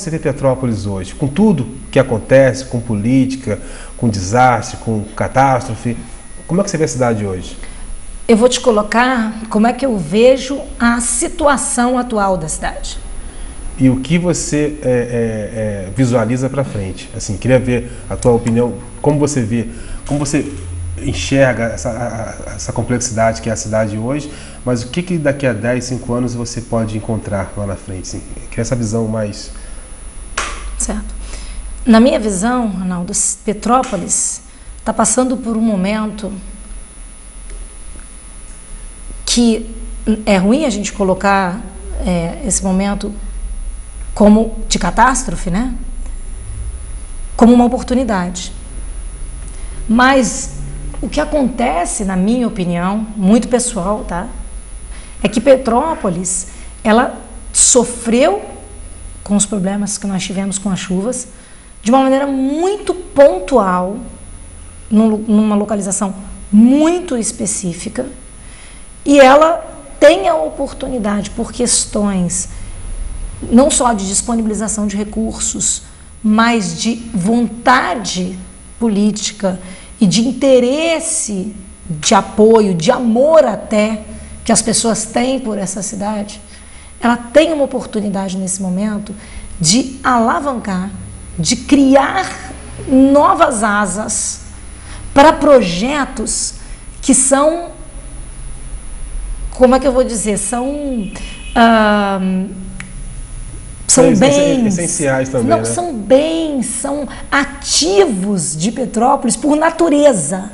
Você vê Petrópolis hoje, com tudo que acontece, com política, com desastre, com catástrofe, como é que você vê a cidade hoje? Eu vou te colocar como é que eu vejo a situação atual da cidade. E o que você visualiza para frente? Assim, queria ver a tua opinião, como você vê, como você enxerga essa complexidade que é a cidade hoje, mas o que daqui a 10, 5 anos você pode encontrar lá na frente? Assim, queria essa visão mais... Certo. Na minha visão, Ronaldo, Petrópolis está passando por um momento que é ruim a gente colocar esse momento como de catástrofe, né? Como uma oportunidade. Mas o que acontece, na minha opinião, muito pessoal, tá? É que Petrópolis, ela sofreu com os problemas que nós tivemos com as chuvas, de uma maneira muito pontual, numa localização muito específica, e ela tem a oportunidade, por questões não só de disponibilização de recursos, mas de vontade política e de interesse, de apoio, de amor até, que as pessoas têm por essa cidade, ela tem uma oportunidade nesse momento de alavancar, de criar novas asas para projetos que são, como é que eu vou dizer, são bens essenciais também, não, né? São bens, são ativos de Petrópolis por natureza.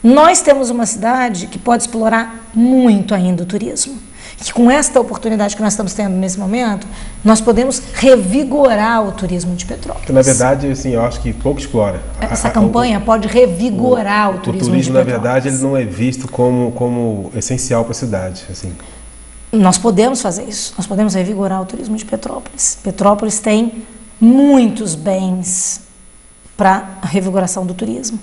Nós temos uma cidade que pode explorar muito ainda o turismo. Que com esta oportunidade que nós estamos tendo nesse momento, nós podemos revigorar o turismo de Petrópolis. Na verdade, assim, eu acho que pouco explora. Essa campanha pode revigorar o turismo de Petrópolis. O turismo, na verdade, ele não é visto como essencial para a cidade. Assim. Nós podemos fazer isso. Nós podemos revigorar o turismo de Petrópolis. Petrópolis tem muitos bens para a revigoração do turismo.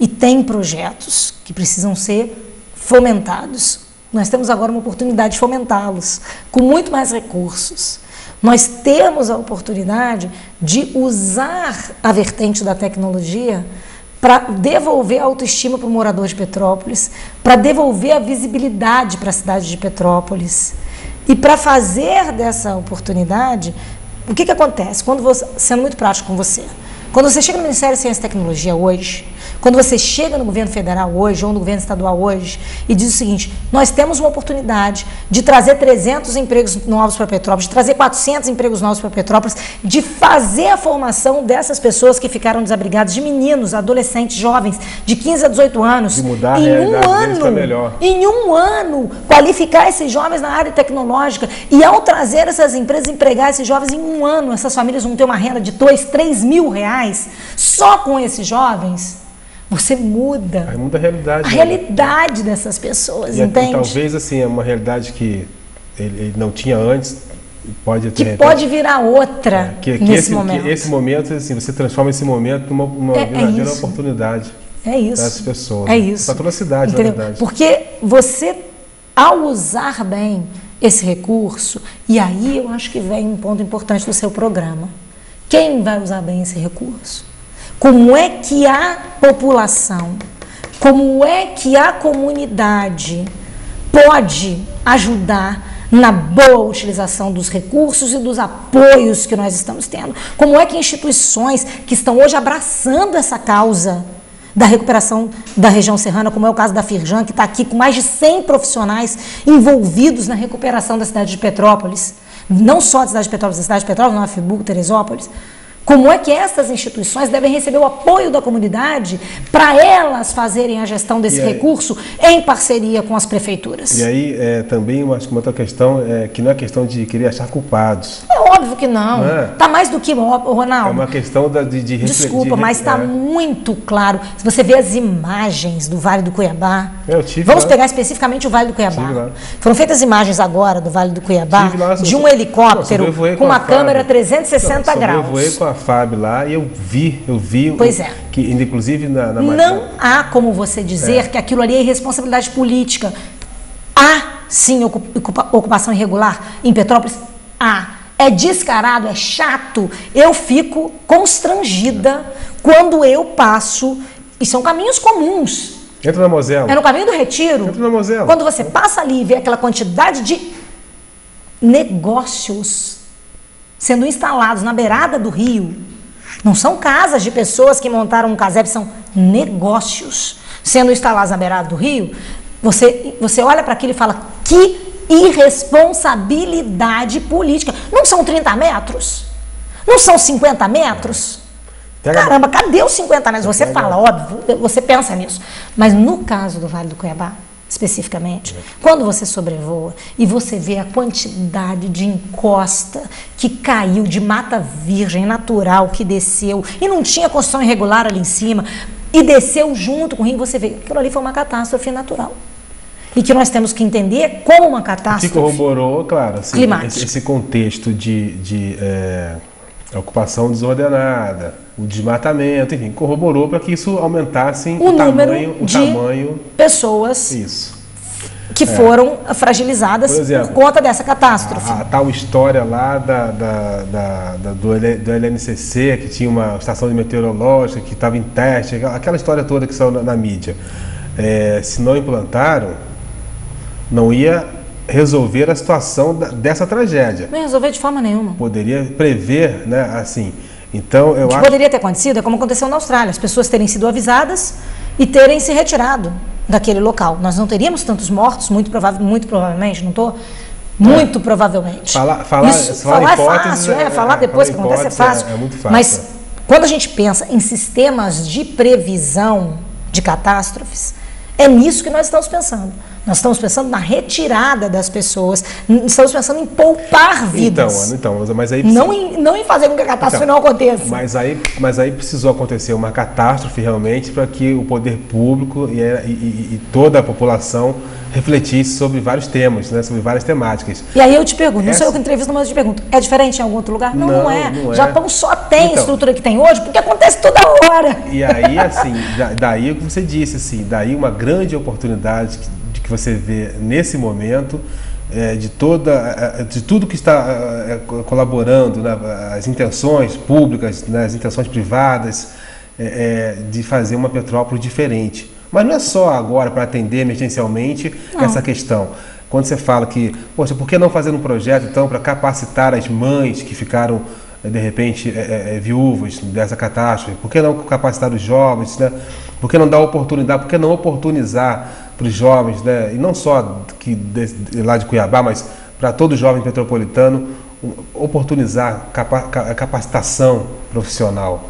E tem projetos que precisam ser fomentados. Nós temos agora uma oportunidade de fomentá-los, com muito mais recursos. Nós temos a oportunidade de usar a vertente da tecnologia para devolver a autoestima para o morador de Petrópolis, para devolver a visibilidade para a cidade de Petrópolis. E para fazer dessa oportunidade, o que acontece? Quando você, sendo muito prático com você, quando você chega no Ministério de Ciência e Tecnologia hoje, quando você chega no governo federal hoje ou no governo estadual hoje e diz o seguinte, nós temos uma oportunidade de trazer 300 empregos novos para Petrópolis, de trazer 400 empregos novos para Petrópolis, de fazer a formação dessas pessoas que ficaram desabrigadas, de meninos, adolescentes, jovens, de 15 a 18 anos, de mudar a realidade deles para melhor. Em um ano, qualificar esses jovens na área tecnológica e ao trazer essas empresas, empregar esses jovens em um ano, essas famílias vão ter uma renda de 2, 3 mil reais só com esses jovens. Você muda. Aí muda a realidade. A realidade dessas pessoas, entende? E talvez assim, é uma realidade que ele não tinha antes, pode ter. Que pode virar outra nesse momento. Esse momento, assim, você transforma esse momento numa verdadeira oportunidade. É isso. Para as pessoas. É isso. Para toda a cidade, entendeu? Na verdade. Porque você, ao usar bem esse recurso, e aí eu acho que vem um ponto importante do seu programa. Quem vai usar bem esse recurso? Como é que a população, como é que a comunidade pode ajudar na boa utilização dos recursos e dos apoios que nós estamos tendo? Como é que instituições que estão hoje abraçando essa causa da recuperação da região serrana, como é o caso da Firjan, que está aqui com mais de 100 profissionais envolvidos na recuperação da cidade de Petrópolis, não só da cidade de Petrópolis, da cidade de Petrópolis, Nova Friburgo, Teresópolis. Como é que essas instituições devem receber o apoio da comunidade para elas fazerem a gestão desse recurso em parceria com as prefeituras? E aí, também, acho que uma outra questão é que não é questão de querer achar culpados. É óbvio que não. Está mais do que óbvio, Ronaldo. É uma questão de Desculpa, mas está muito claro. Se você vê as imagens do Vale do Cuiabá, vamos pegar especificamente o Vale do Cuiabá. Foram feitas imagens agora do Vale do Cuiabá, de um helicóptero com uma câmera 360 graus. Eu voei com a FAB lá e eu vi pois é. Que inclusive não há como você dizer que aquilo ali é irresponsabilidade política. Há sim ocupação irregular em Petrópolis? Há. é descarado, é chato, eu fico constrangida quando eu passo, e são caminhos comuns. Entra na Mosela. É no caminho do Retiro. Entra na Mosela. Quando você passa ali e vê aquela quantidade de negócios sendo instalados na beirada do rio, não são casas de pessoas que montaram um casebre, são negócios sendo instalados na beirada do rio, você olha para aquilo e fala, que irresponsabilidade política. Não são 30 metros? Não são 50 metros? Caramba, cadê os 50 metros? Você fala, óbvio, você pensa nisso. Mas no caso do Vale do Cuiabá, especificamente, quando você sobrevoa e você vê a quantidade de encosta que caiu, de mata virgem natural que desceu, e não tinha construção irregular ali em cima, e desceu junto com o rio, você vê que aquilo ali foi uma catástrofe natural. E que nós temos que entender como uma catástrofe que corroborou, claro, assim, climática. Esse contexto de ocupação desordenada, o desmatamento, enfim, corroborou para que isso aumentasse o tamanho de pessoas isso. que foram fragilizadas por conta dessa catástrofe. A tal história lá do LNCC, que tinha uma estação de meteorológica que estava em teste, aquela história toda que saiu na mídia. Se não implantaram, não ia resolver a situação dessa tragédia. Não ia resolver de forma nenhuma. Poderia prever, né, assim. Então, eu acho... Poderia ter acontecido, é como aconteceu na Austrália, as pessoas terem sido avisadas e terem se retirado daquele local. Nós não teríamos tantos mortos, muito provavelmente, não estou... Muito provavelmente. Falar é fácil, falar depois que acontece é fácil. É muito fácil. Mas quando a gente pensa em sistemas de previsão de catástrofes, é nisso que nós estamos pensando. Nós estamos pensando na retirada das pessoas, estamos pensando em poupar vidas. Mas aí não em fazer com que a catástrofe não aconteça. Mas aí precisou acontecer uma catástrofe realmente para que o poder público e toda a população refletisse sobre vários temas, né, sobre várias temáticas. E aí eu te pergunto, não sou eu que entrevisto, mas eu te pergunto, é diferente em algum outro lugar? Não é. Não é. Japão só tem a estrutura que tem hoje porque acontece toda hora. E aí, assim, daí o que você disse, assim, daí uma grande oportunidade que você vê nesse momento, de tudo que está colaborando, né, as intenções públicas, né, as intenções privadas, de fazer uma Petrópolis diferente. Mas não é só agora para atender emergencialmente essa questão. Quando você fala que, poxa, por que não fazer um projeto, então, para capacitar as mães que ficaram, de repente, viúvas dessa catástrofe? Por que não capacitar os jovens, né? Por que não dar oportunidade? Por que não oportunizar para os jovens, né? E não só lá de Cuiabá, mas para todo jovem petropolitano, oportunizar a capacitação profissional,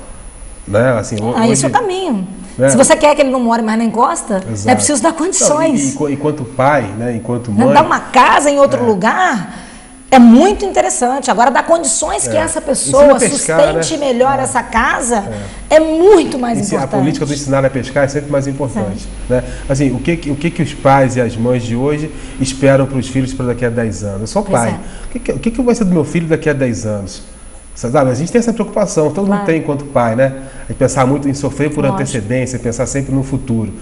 né? Assim, esse é o caminho. Se você quer que ele não more mais na encosta, é preciso dar condições. Enquanto pai, né, enquanto mãe... Dar uma casa em outro lugar é muito interessante. Agora, dar condições que essa pessoa sustente melhor essa casa é muito mais importante. A política do ensinar a pescar é sempre mais importante. Né? Assim, o que os pais e as mães de hoje esperam para os filhos para daqui a 10 anos? Eu sou pai. O que vai ser do meu filho daqui a 10 anos? Sabe, a gente tem essa preocupação, todo mundo tem enquanto pai, né? A pensar muito em sofrer por antecedência, pensar sempre no futuro.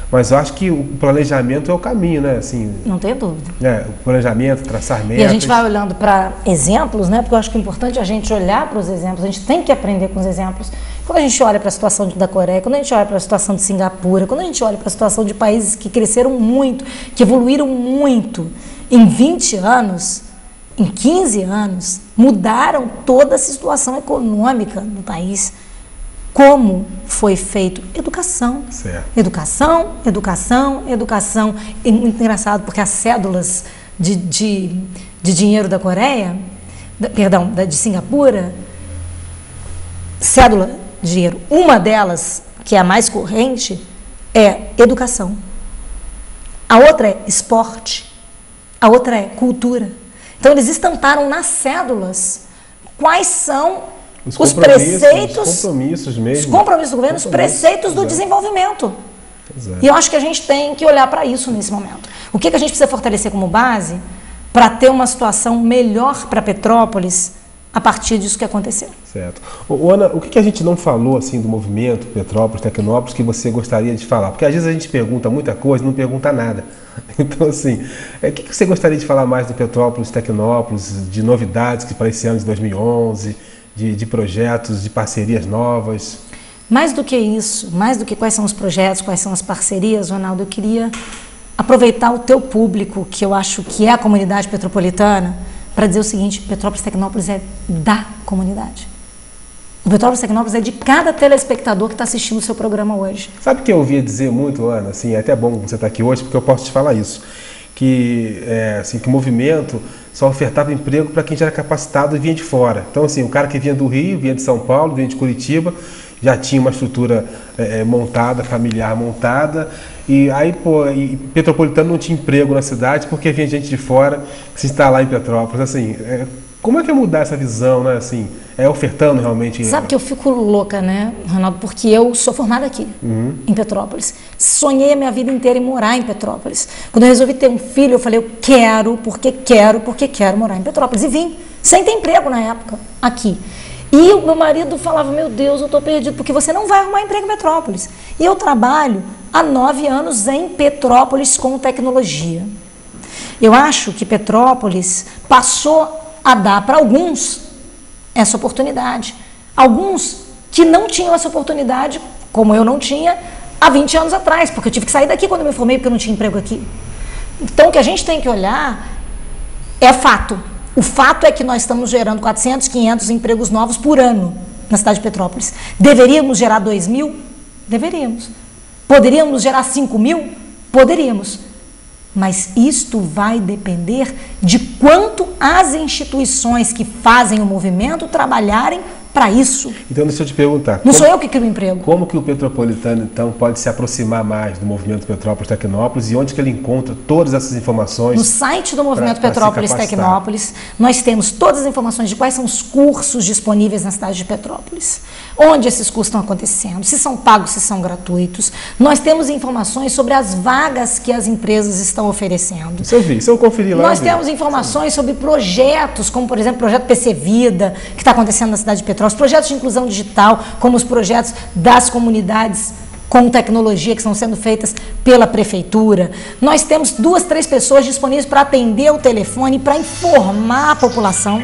Mas eu acho que o planejamento é o caminho, né? Assim, não tenho dúvida. O planejamento, traçar metas. E a gente vai olhando para exemplos, né? Porque eu acho que é importante a gente olhar para os exemplos, a gente tem que aprender com os exemplos. Quando a gente olha para a situação da Coreia, quando a gente olha para a situação de Singapura, quando a gente olha para a situação de países que cresceram muito, que evoluíram muito em 20 anos, em 15 anos, mudaram toda a situação econômica do país. Como foi feito? Educação. Certo. Educação. É muito engraçado, porque as cédulas de dinheiro da Coreia, de Singapura, cédula de dinheiro, uma delas, que é a mais corrente, é educação. A outra é esporte. A outra é cultura. Então, eles estamparam nas cédulas quais são os preceitos, os compromissos mesmo. Os compromissos do governo, os preceitos do desenvolvimento. Exato. E eu acho que a gente tem que olhar para isso nesse momento. O que a gente precisa fortalecer como base para ter uma situação melhor para Petrópolis a partir disso que aconteceu. Certo. Ana, o que a gente não falou assim do movimento Petrópolis, Tecnópolis, que você gostaria de falar? Porque às vezes a gente pergunta muita coisa e não pergunta nada. Então, assim, o que você gostaria de falar mais do Petrópolis, Tecnópolis, de novidades que para esse ano de 2011, de projetos, de parcerias novas? Mais do que isso, mais do que quais são os projetos, quais são as parcerias, Ronaldo, eu queria aproveitar o teu público, que eu acho que é a comunidade petropolitana, para dizer o seguinte: Petrópolis Tecnópolis é da comunidade. O Petrópolis Tecnópolis é de cada telespectador que está assistindo o seu programa hoje. Sabe o que eu ouvia dizer muito, Ana? Assim, é até bom você estar aqui hoje, porque eu posso te falar isso. Que o movimento só ofertava emprego para quem já era capacitado e vinha de fora. Então, assim, o cara que vinha do Rio, vinha de São Paulo, vinha de Curitiba, já tinha uma estrutura montada, familiar montada, e aí, Petropolitano não tinha emprego na cidade porque vinha gente de fora se instalar em Petrópolis. Assim, como é que é mudar essa visão, né? Assim, ofertando realmente... Sabe que eu fico louca, né, Ronaldo? Porque eu sou formada aqui, em Petrópolis. Sonhei a minha vida inteira em morar em Petrópolis. Quando eu resolvi ter um filho, eu falei, eu quero, porque quero morar em Petrópolis. E vim, sem ter emprego na época, aqui. E o meu marido falava, meu Deus, eu estou perdido, porque você não vai arrumar emprego em Petrópolis. E eu trabalho há 9 anos em Petrópolis com tecnologia. Eu acho que Petrópolis passou a dar para alguns essa oportunidade. Alguns que não tinham essa oportunidade, como eu não tinha, há 20 anos atrás, porque eu tive que sair daqui quando eu me formei, porque eu não tinha emprego aqui. Então, o que a gente tem que olhar é fato. O fato é que nós estamos gerando 400, 500 empregos novos por ano na cidade de Petrópolis. Deveríamos gerar 2.000? Deveríamos. Poderíamos gerar 5.000? Poderíamos. Mas isto vai depender de quanto as instituições que fazem o movimento trabalharem para isso. Então, deixa eu te perguntar. Não sou eu que crio emprego. Como que o petropolitano, então, pode se aproximar mais do movimento Petrópolis Tecnópolis e onde que ele encontra todas essas informações? No site do movimento Petrópolis Tecnópolis, nós temos todas as informações de quais são os cursos disponíveis na cidade de Petrópolis, onde esses cursos estão acontecendo, se são pagos, se são gratuitos. Nós temos informações sobre as vagas que as empresas estão oferecendo. Se eu conferir lá... Nós temos informações sobre projetos, como, por exemplo, o projeto PC Vida, que está acontecendo na cidade de Petrópolis, projetos de inclusão digital, como os projetos das comunidades com tecnologia que estão sendo feitas pela prefeitura. Nós temos 2, 3 pessoas disponíveis para atender o telefone, para informar a população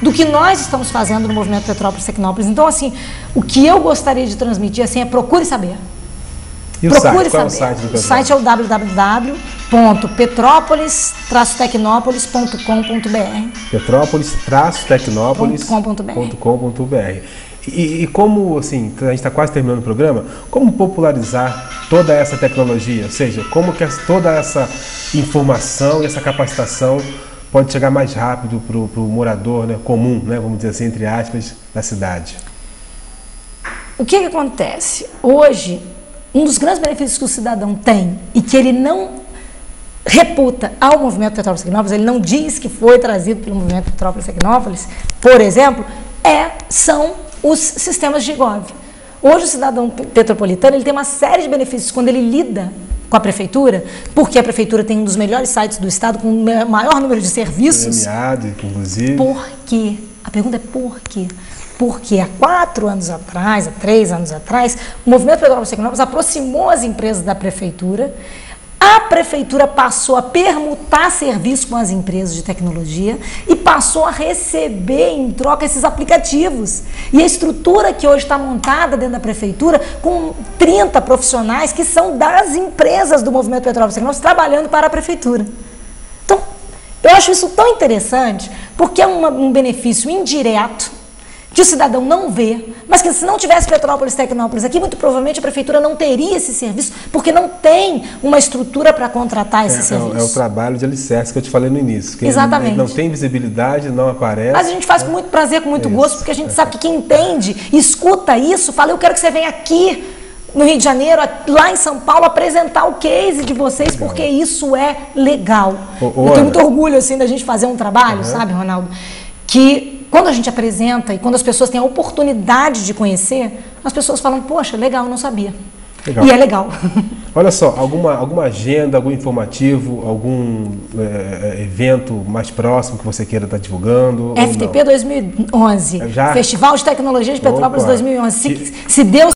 do que nós estamos fazendo no movimento Petrópolis Tecnópolis. Então, assim, o que eu gostaria de transmitir assim, é procure saber. E o site? Qual é o site do Petrópolis? O site é o www.petropolis-tecnopolis.com.br. Petrópolis-tecnopolis.com.br. E como, assim, a gente está quase terminando o programa, como popularizar toda essa tecnologia? Ou seja, como que toda essa informação e essa capacitação pode chegar mais rápido para o morador, né, comum, né, vamos dizer assim, entre aspas, da cidade? O que acontece? Hoje, um dos grandes benefícios que o cidadão tem e que ele não reputa ao movimento Petrópolis Tecnópolis, ele não diz que foi trazido pelo movimento Petrópolis Tecnópolis, por exemplo, são os sistemas de GovAR. Hoje o cidadão petropolitano ele tem uma série de benefícios quando ele lida com a prefeitura, porque a prefeitura tem um dos melhores sites do estado com o maior número de serviços. Premiado, inclusive. Por quê? A pergunta é por quê? Porque há 4 anos atrás, há 3 anos atrás, o movimento Petrópolis Tecnópolis aproximou as empresas da prefeitura. A prefeitura passou a permutar serviço com as empresas de tecnologia e passou a receber em troca esses aplicativos. E a estrutura que hoje está montada dentro da prefeitura, com 30 profissionais que são das empresas do movimento Petrópolis Tecnópolis trabalhando para a prefeitura. Então, eu acho isso tão interessante, porque é um benefício indireto, que o cidadão não vê, mas que se não tivesse Petrópolis Tecnópolis aqui, muito provavelmente a prefeitura não teria esse serviço, porque não tem uma estrutura para contratar esse serviço. É o trabalho de alicerce que eu te falei no início. Que exatamente. Ele não tem visibilidade, não aparece. Mas a gente faz com muito prazer, com muito gosto, porque a gente sabe que quem entende, escuta isso, fala, eu quero que você venha aqui no Rio de Janeiro, lá em São Paulo, apresentar o case de vocês, legal. Porque isso é legal. Eu tenho muito orgulho assim, da gente fazer um trabalho, sabe, Ronaldo, que quando a gente apresenta e quando as pessoas têm a oportunidade de conhecer, as pessoas falam, poxa, legal, eu não sabia. Legal. E é legal. Olha só, alguma agenda, algum informativo, algum evento mais próximo que você queira estar divulgando? FTP 2011, Já? Festival de Tecnologia de Petrópolis Opa. 2011. Se Deus